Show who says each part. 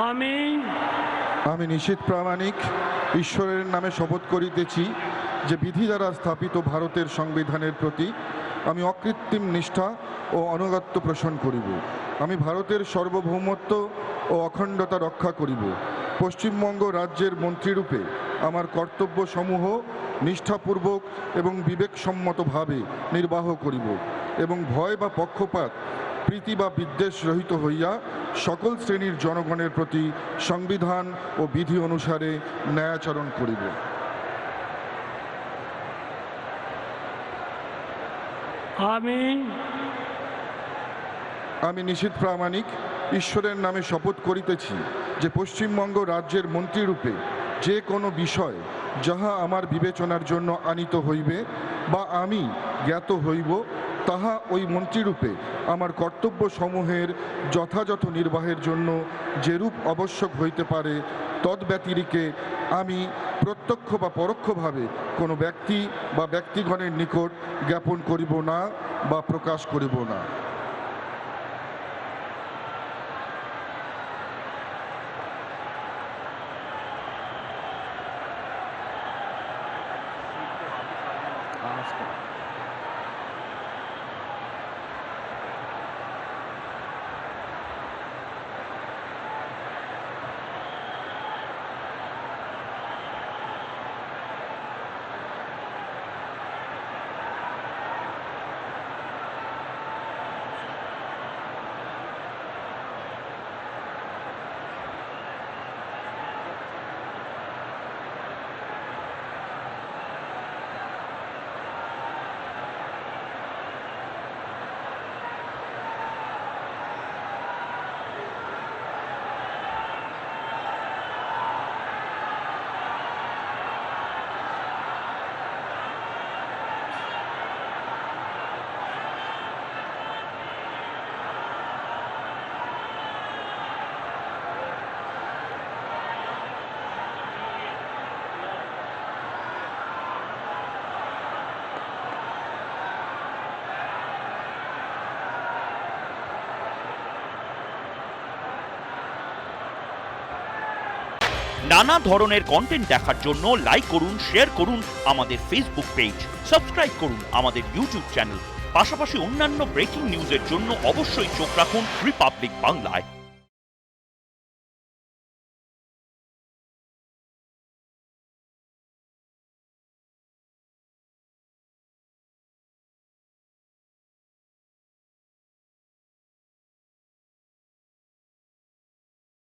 Speaker 1: আমি
Speaker 2: আমি নিশীথ প্রামাণিক ঈশ্বরের নামে শপথ করিতেছি যে বিধি দ্বারা স্থাপিত ভারতের সংবিধানের প্রতি আমি অকৃত্রিম নিষ্ঠা ও আনুগত্য পোষণ করিব। আমি ভারতের সার্বভৌমত্ব ও অখণ্ডতা রক্ষা করিব। পশ্চিমবঙ্গ রাজ্যের মন্ত্রীরূপে আমার কর্তব্যসমূহ নিষ্ঠাপূর্বক এবং বিবেকসম্মতভাবে নির্বাহ করিব এবং ভয় বা পক্ষপাত প্রীতি বা বিদ্বেষ রহিত হইয়া সকল শ্রেণীর জনগণের প্রতি সংবিধান ও বিধি অনুসারে ন্যায়াচরণ করিব। আমি নিশীথ প্রামাণিক ঈশ্বরের নামে শপথ করিতেছি যে পশ্চিমবঙ্গ রাজ্যের মন্ত্রীরূপে যে কোনো বিষয় যাহা আমার বিবেচনার জন্য আনিত হইবে বা আমি জ্ঞাত হইব তাহা ওই মন্ত্রীরূপে আমার কর্তব্যসমূহের যথাযথ নির্বাহের জন্য যেরূপ আবশ্যক হইতে পারে তদ্ব্যতিরিকে আমি প্রত্যক্ষ বা পরোক্ষভাবে কোনো ব্যক্তি বা ব্যক্তিগণের নিকট জ্ঞাপন করিব না বা প্রকাশ করিব না।
Speaker 3: নানা ধরনের কন্টেন্ট দেখার জন্য লাইক করুন, শেয়ার করুন আমাদের ফেসবুক পেজ, সাবস্ক্রাইব করুন আমাদের ইউটিউব চ্যানেল। পাশাপাশি অন্যান্য ব্রেকিং নিউজের জন্য অবশ্যই চোখ রাখুন রিপাবলিক বাংলায়।